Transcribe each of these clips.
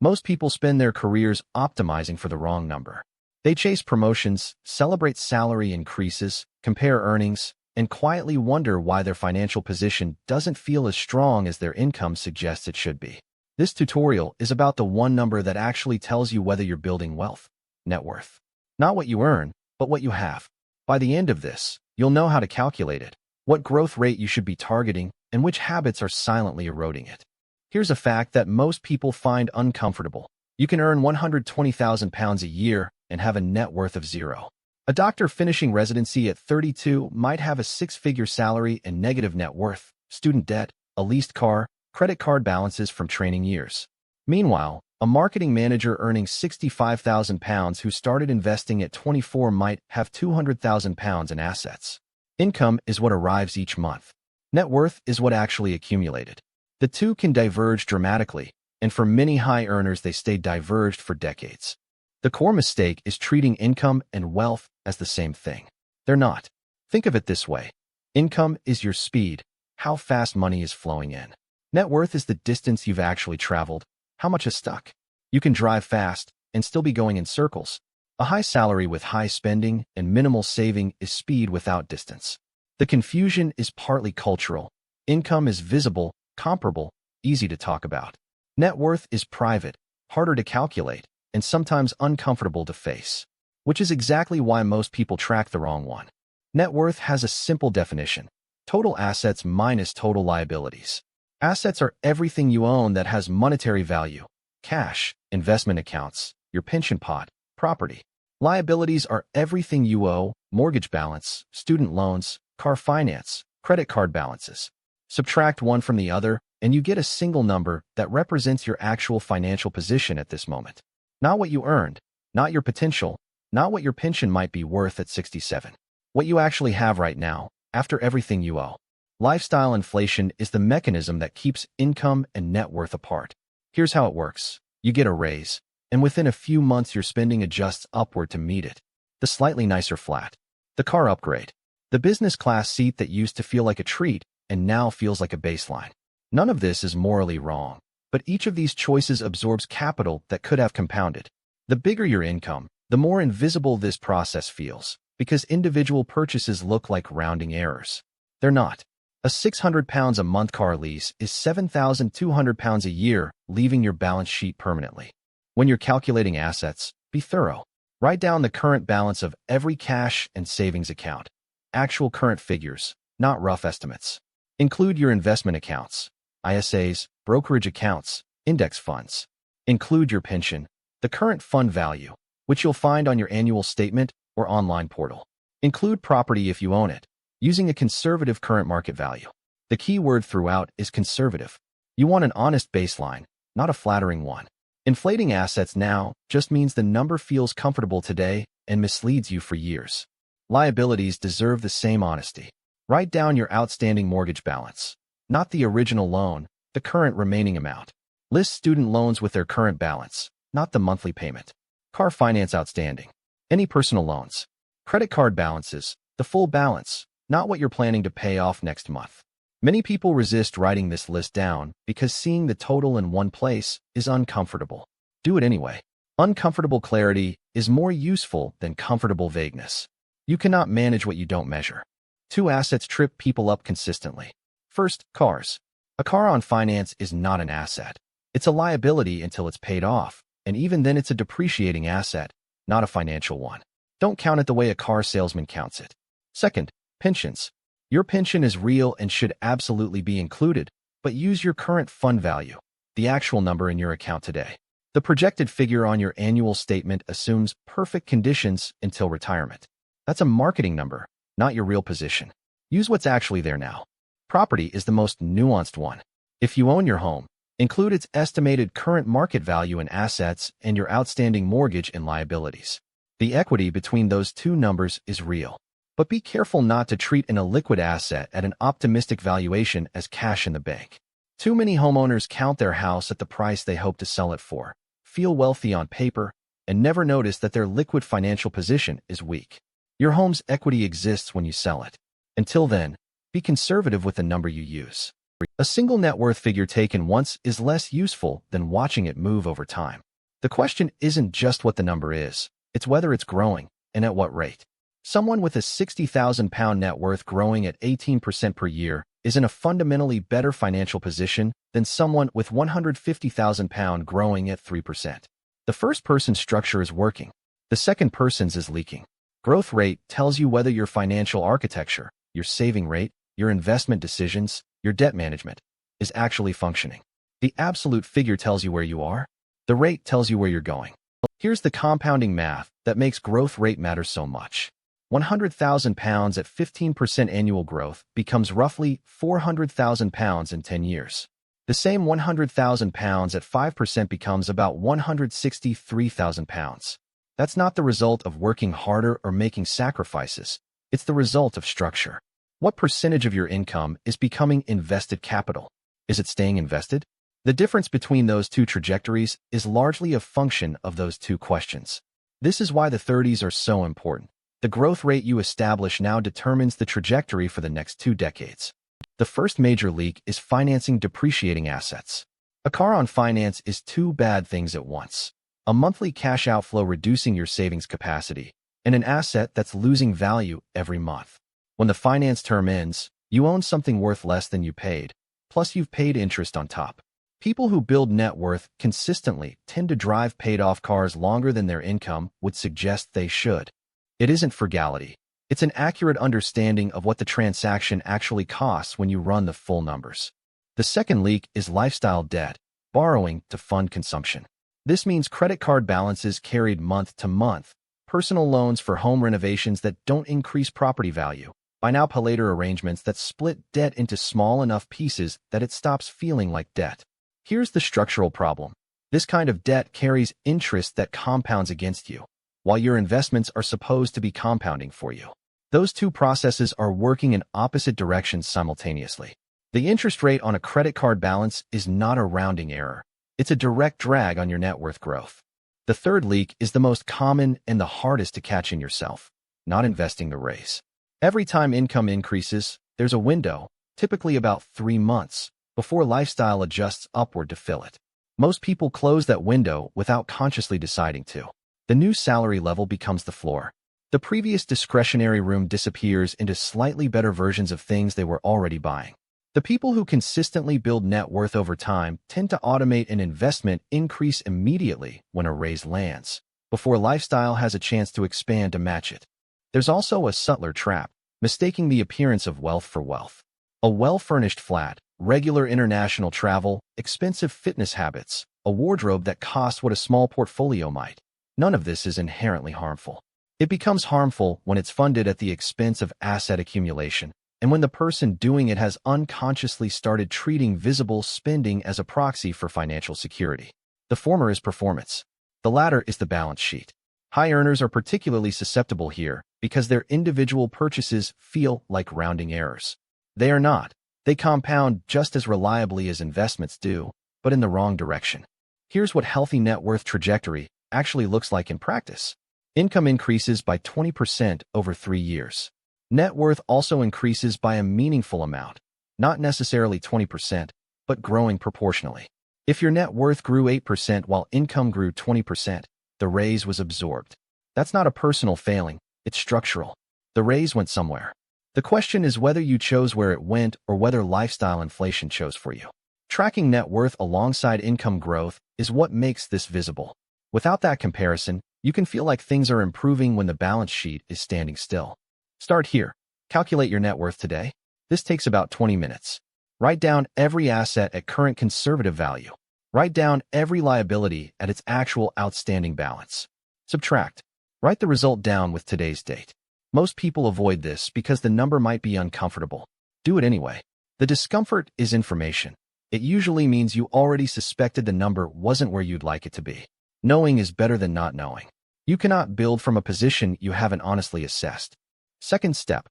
Most people spend their careers optimizing for the wrong number. They chase promotions, celebrate salary increases, compare earnings, and quietly wonder why their financial position doesn't feel as strong as their income suggests it should be. This tutorial is about the one number that actually tells you whether you're building wealth, net worth. Not what you earn, but what you have. By the end of this, you'll know how to calculate it, what growth rate you should be targeting, and which habits are silently eroding it. Here's a fact that most people find uncomfortable. You can earn £120,000 a year and have a net worth of zero. A doctor finishing residency at 32 might have a six-figure salary and negative net worth, student debt, a leased car, credit card balances from training years. Meanwhile, a marketing manager earning £65,000 who started investing at 24 might have £200,000 in assets. Income is what arrives each month. Net worth is what actually accumulated. The two can diverge dramatically, and for many high earners they stay diverged for decades. The core mistake is treating income and wealth as the same thing. They're not. Think of it this way. Income is your speed, how fast money is flowing in. Net worth is the distance you've actually traveled, how much is stuck. You can drive fast and still be going in circles. A high salary with high spending and minimal saving is speed without distance. The confusion is partly cultural. Income is visible, comparable, easy to talk about. Net worth is private, harder to calculate, and sometimes uncomfortable to face, which is exactly why most people track the wrong one. Net worth has a simple definition: total assets minus total liabilities. Assets are everything you own that has monetary value: cash, investment accounts, your pension pot, property. Liabilities are everything you owe: mortgage balance, student loans, car finance, credit card balances. Subtract one from the other, and you get a single number that represents your actual financial position at this moment. Not what you earned, not your potential, not what your pension might be worth at 67. What you actually have right now, after everything you owe. Lifestyle inflation is the mechanism that keeps income and net worth apart. Here's how it works. You get a raise, and within a few months your spending adjusts upward to meet it. The slightly nicer flat. The car upgrade. The business class seat that used to feel like a treat and now feels like a baseline. None of this is morally wrong, but each of these choices absorbs capital that could have compounded. The bigger your income, the more invisible this process feels, because individual purchases look like rounding errors. They're not. A £600 a month car lease is £7,200 a year, leaving your balance sheet permanently. When you're calculating assets, be thorough. Write down the current balance of every cash and savings account. Actual current figures, not rough estimates. Include your investment accounts, ISAs, brokerage accounts, index funds. Include your pension, the current fund value, which you'll find on your annual statement or online portal. Include property if you own it, using a conservative current market value. The key word throughout is conservative. You want an honest baseline, not a flattering one. Inflating assets now just means the number feels comfortable today and misleads you for years. Liabilities deserve the same honesty. Write down your outstanding mortgage balance, not the original loan, the current remaining amount. List student loans with their current balance, not the monthly payment. Car finance outstanding. Any personal loans. Credit card balances, the full balance, not what you're planning to pay off next month. Many people resist writing this list down because seeing the total in one place is uncomfortable. Do it anyway. Uncomfortable clarity is more useful than comfortable vagueness. You cannot manage what you don't measure. Two assets trip people up consistently. First, cars. A car on finance is not an asset. It's a liability until it's paid off, and even then it's a depreciating asset, not a financial one. Don't count it the way a car salesman counts it. Second, pensions. Your pension is real and should absolutely be included, but use your current fund value, the actual number in your account today. The projected figure on your annual statement assumes perfect conditions until retirement. That's a marketing number, not your real position. Use what's actually there now. Property is the most nuanced one. If you own your home, include its estimated current market value in assets and your outstanding mortgage and liabilities. The equity between those two numbers is real. But be careful not to treat an illiquid asset at an optimistic valuation as cash in the bank. Too many homeowners count their house at the price they hope to sell it for, feel wealthy on paper, and never notice that their liquid financial position is weak. Your home's equity exists when you sell it. Until then, be conservative with the number you use. A single net worth figure taken once is less useful than watching it move over time. The question isn't just what the number is, it's whether it's growing, and at what rate. Someone with a £60,000 net worth growing at 18% per year is in a fundamentally better financial position than someone with £150,000 growing at 3%. The first person's structure is working. The second person's is leaking. Growth rate tells you whether your financial architecture, your saving rate, your investment decisions, your debt management is actually functioning. The absolute figure tells you where you are. The rate tells you where you're going. Here's the compounding math that makes growth rate matter so much. £100,000 at 15% annual growth becomes roughly £400,000 in 10 years. The same £100,000 at 5% becomes about £163,000. That's not the result of working harder or making sacrifices. It's the result of structure. What percentage of your income is becoming invested capital? Is it staying invested? The difference between those two trajectories is largely a function of those two questions. This is why the 30s are so important. The growth rate you establish now determines the trajectory for the next 2 decades. The first major leak is financing depreciating assets. A car on finance is 2 bad things at once. A monthly cash outflow reducing your savings capacity, and an asset that's losing value every month. When the finance term ends, you own something worth less than you paid, plus you've paid interest on top. People who build net worth consistently tend to drive paid-off cars longer than their income would suggest they should. It isn't frugality. It's an accurate understanding of what the transaction actually costs when you run the full numbers. The second leak is lifestyle debt, borrowing to fund consumption. This means credit card balances carried month to month, personal loans for home renovations that don't increase property value, buy now pay later arrangements that split debt into small enough pieces that it stops feeling like debt. Here's the structural problem. This kind of debt carries interest that compounds against you, while your investments are supposed to be compounding for you. Those two processes are working in opposite directions simultaneously. The interest rate on a credit card balance is not a rounding error. It's a direct drag on your net worth growth. The third leak is the most common and the hardest to catch in yourself, not investing the race. Every time income increases, there's a window, typically about 3 months, before lifestyle adjusts upward to fill it. Most people close that window without consciously deciding to. The new salary level becomes the floor. The previous discretionary room disappears into slightly better versions of things they were already buying. The people who consistently build net worth over time tend to automate an investment increase immediately when a raise lands, before lifestyle has a chance to expand to match it. There's also a subtler trap, mistaking the appearance of wealth for wealth. A well-furnished flat, regular international travel, expensive fitness habits, a wardrobe that costs what a small portfolio might. None of this is inherently harmful. It becomes harmful when it's funded at the expense of asset accumulation, and when the person doing it has unconsciously started treating visible spending as a proxy for financial security. The former is performance. The latter is the balance sheet. High earners are particularly susceptible here because their individual purchases feel like rounding errors. They are not. They compound just as reliably as investments do, but in the wrong direction. Here's what healthy net worth trajectory actually looks like in practice. Income increases by 20% over 3 years. Net worth also increases by a meaningful amount, not necessarily 20%, but growing proportionally. If your net worth grew 8% while income grew 20%, the raise was absorbed. That's not a personal failing, it's structural. The raise went somewhere. The question is whether you chose where it went or whether lifestyle inflation chose for you. Tracking net worth alongside income growth is what makes this visible. Without that comparison, you can feel like things are improving when the balance sheet is standing still. Start here. Calculate your net worth today. This takes about 20 minutes. Write down every asset at current conservative value. Write down every liability at its actual outstanding balance. Subtract. Write the result down with today's date. Most people avoid this because the number might be uncomfortable. Do it anyway. The discomfort is information. It usually means you already suspected the number wasn't where you'd like it to be. Knowing is better than not knowing. You cannot build from a position you haven't honestly assessed. Second step,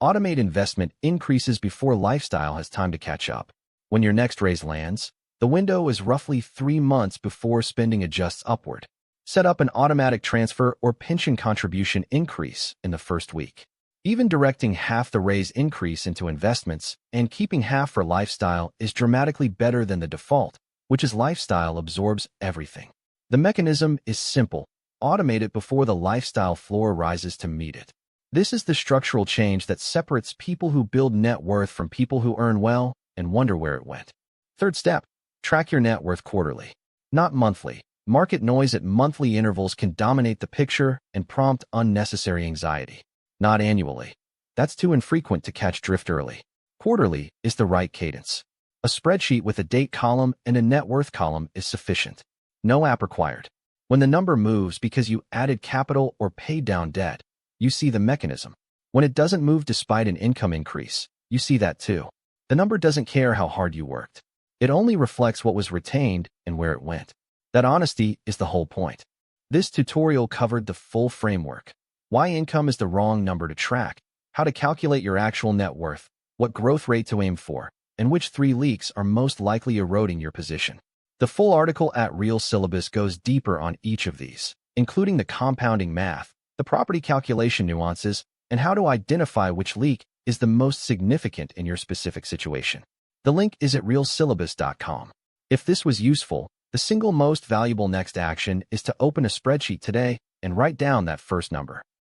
automate investment increases before lifestyle has time to catch up. When your next raise lands, the window is roughly 3 months before spending adjusts upward. Set up an automatic transfer or pension contribution increase in the first week. Even directing half the raise increase into investments and keeping half for lifestyle is dramatically better than the default, which is lifestyle absorbs everything. The mechanism is simple. Automate it before the lifestyle floor rises to meet it. This is the structural change that separates people who build net worth from people who earn well and wonder where it went. Third step, track your net worth quarterly, not monthly. Market noise at monthly intervals can dominate the picture and prompt unnecessary anxiety. Not annually. That's too infrequent to catch drift early. Quarterly is the right cadence. A spreadsheet with a date column and a net worth column is sufficient. No app required. When the number moves because you added capital or paid down debt, you see the mechanism. When it doesn't move despite an income increase, you see that too. The number doesn't care how hard you worked. It only reflects what was retained and where it went. That honesty is the whole point. This tutorial covered the full framework. Why income is the wrong number to track, how to calculate your actual net worth, what growth rate to aim for, and which 3 leaks are most likely eroding your position. The full article at Real Syllabus goes deeper on each of these, including the compounding math, the property calculation nuances, and how to identify which leak is the most significant in your specific situation. The link is at realsyllabus.com. If this was useful, the single most valuable next action is to open a spreadsheet today and write down that first number.